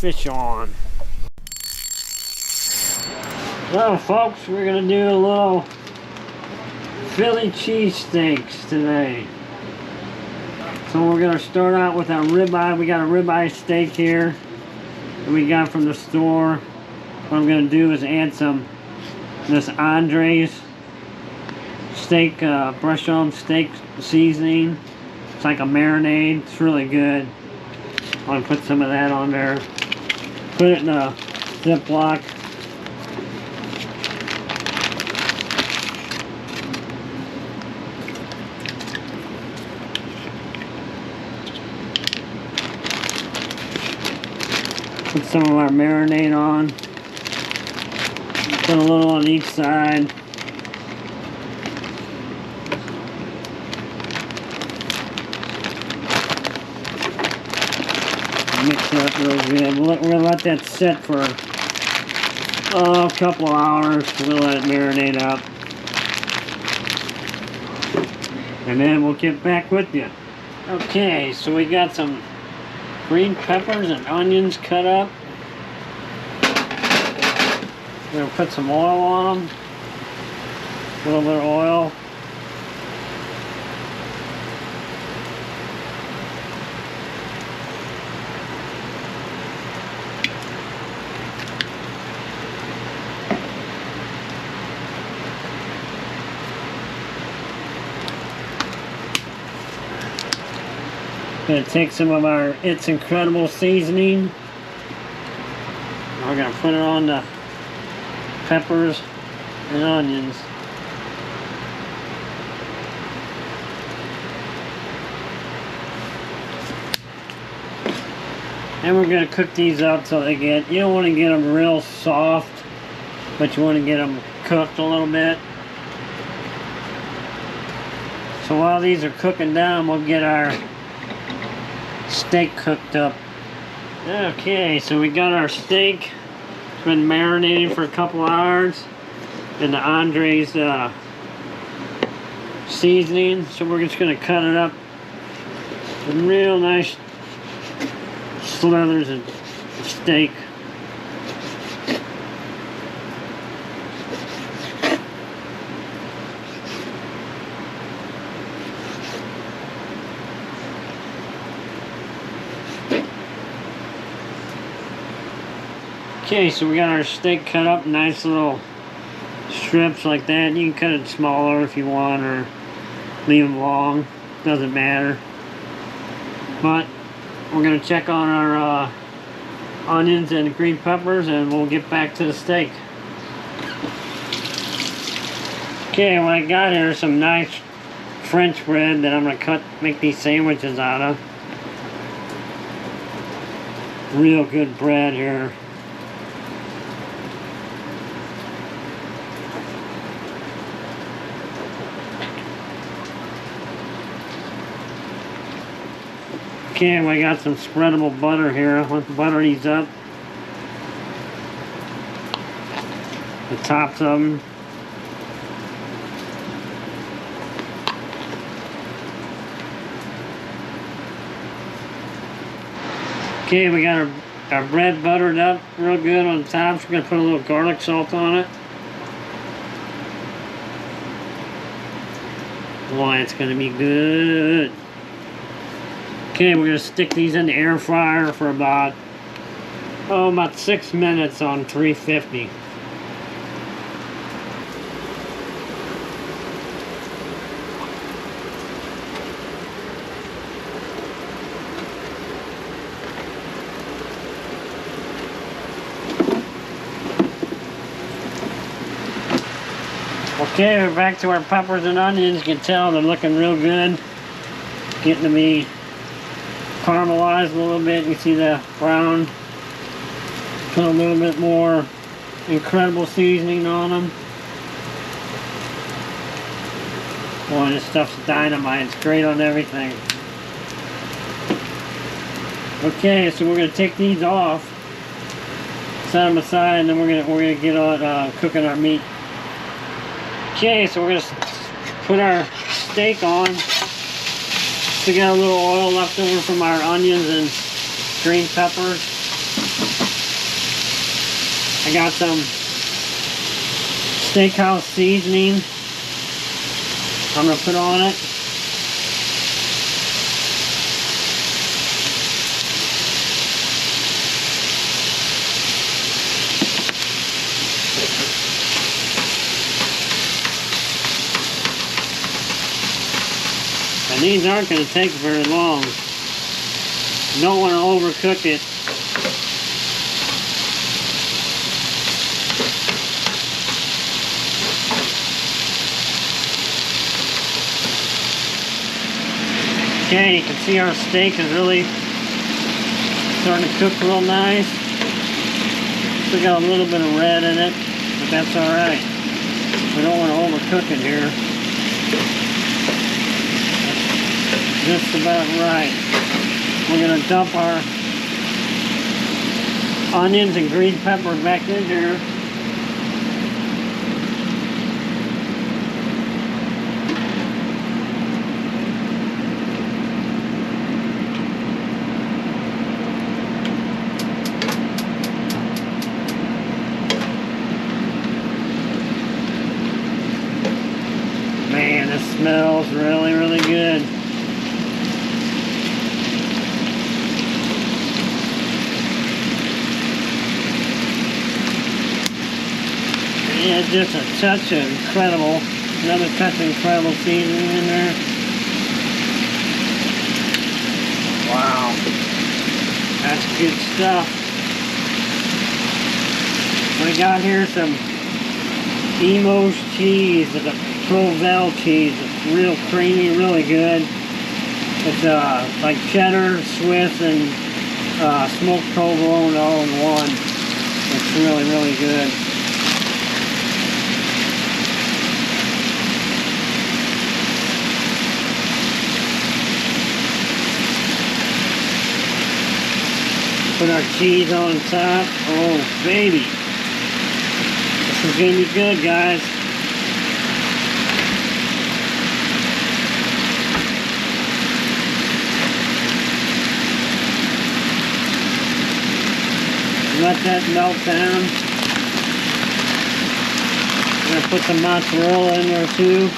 fish on. Well, folks, we're gonna do a little Philly cheesesteaks today. So we're gonna start out with our ribeye. We got a ribeye steak here that we got from the store. What I'm gonna do is add some this Andre's steak, brush on steak seasoning. It's like a marinade. It's really good. I'm gonna put some of that on there. Put it in a Ziploc. Put some of our marinade on. Put a little on each side. Mix it up real good. We're going to let that sit for a couple of hours. We'll let it marinate up. And then we'll get back with you. Okay, so we got some green peppers and onions cut up. We're going to put some oil on them. A little bit of oil. Gonna take some of our It's Incredible seasoning. We're gonna put it on the peppers and onions. And we're gonna cook these up so they get, you don't want to get them real soft, but you want to get them cooked a little bit. So while these are cooking down, we'll get our steak cooked up. Okay, so we got our steak. It's been marinating for a couple hours in the Andre's seasoning. So we're just going to cut it up in real nice slithers of steak. Okay, so we got our steak cut up, nice little strips like that. You can cut it smaller if you want, or leave them long, doesn't matter. But we're going to check on our onions and green peppers, and we'll get back to the steak. Okay, what I got here is some nice French bread that I'm going to make these sandwiches out of. Real good bread here. Okay, we got some spreadable butter here. Let's butter these up. The tops of them. Okay, we got our bread buttered up real good on the tops. We're going to put a little garlic salt on it. Boy, it's going to be good. Okay, we're going to stick these in the air fryer for about 6 minutes on 350. Okay, we're back to our peppers and onions. You can tell they're looking real good. Getting to be caramelized a little bit. You see the brown. Put a little bit more Incredible seasoning on them. Boy, this stuff's dynamite. It's great on everything. Okay, so we're gonna take these off, set them aside, and then we're gonna get on cooking our meat. Okay, so we're gonna put our steak on. So we got a little oil left over from our onions and green peppers. I got some steakhouse seasoning I'm going to put on it. And these aren't going to take very long. You don't want to overcook it. Okay, you can see our steak is really starting to cook real nice. Still got a little bit of red in it, but that's alright. We don't want to overcook it here. That's just about right. We're going to dump our onions and green pepper back in there. Man, this smells really, really good. Yeah, just a touch of incredible, another touch of incredible seasoning in there. Wow, that's good stuff. We got here some Imo's cheese, the Provel cheese. It's real creamy, really good. It's like cheddar, Swiss, and smoked provolone all in one. It's really, really good. Put our cheese on top. Oh, baby. This is going to be good, guys. Let that melt down. I'm going to put some mozzarella in there too.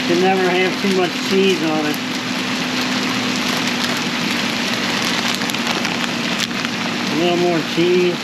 You never have too much cheese on it. A little more cheese.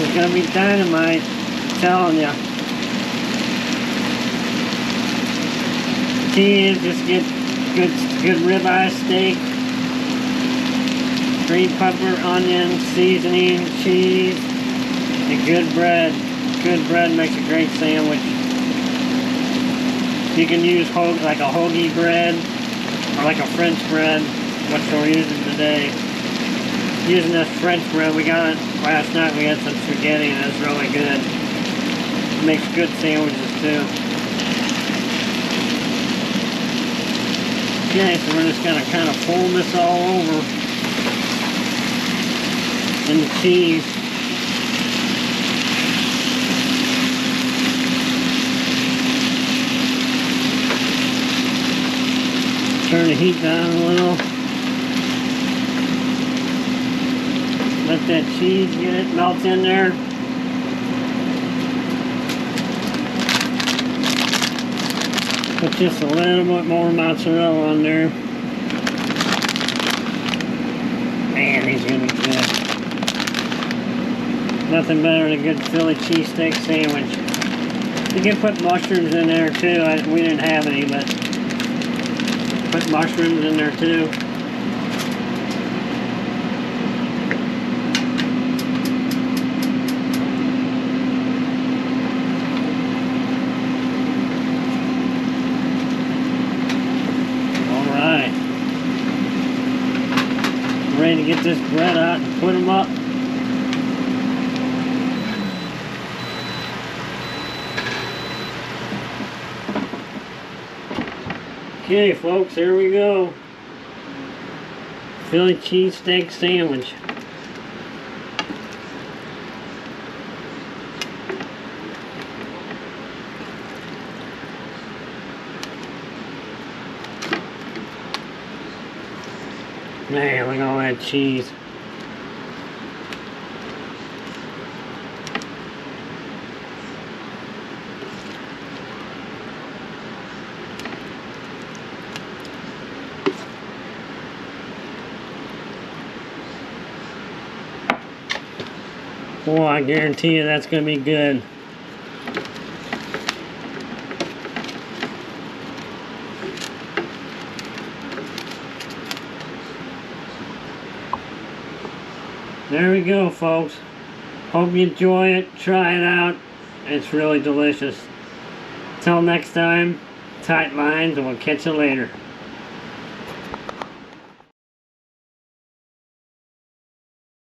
It's gonna be dynamite, I'm telling ya. Cheese, just get good ribeye steak, green pepper, onion, seasoning, cheese, and good bread. Good bread makes a great sandwich. You can use like a hoagie bread or like a French bread, what we're using today. Using this French bread, we got it last night. We had some spaghetti and it's really good. It makes good sandwiches too. Okay, so we're just gonna kind of fold this all over in the cheese. Turn the heat down a little. Let that cheese get it, melt in there. Put just a little bit more mozzarella on there. Man, these are gonna be good. Nothing better than a good Philly cheesesteak sandwich. You can put mushrooms in there too. We didn't have any, but Put mushrooms in there too. Alright. Ready to get this bread out and put them up. Okay, folks, here we go. Philly cheesesteak sandwich. Man, look at all that cheese. Boy, I guarantee you that's going to be good. There we go, folks. Hope you enjoy it. Try it out. It's really delicious. Till next time, tight lines, and we'll catch you later.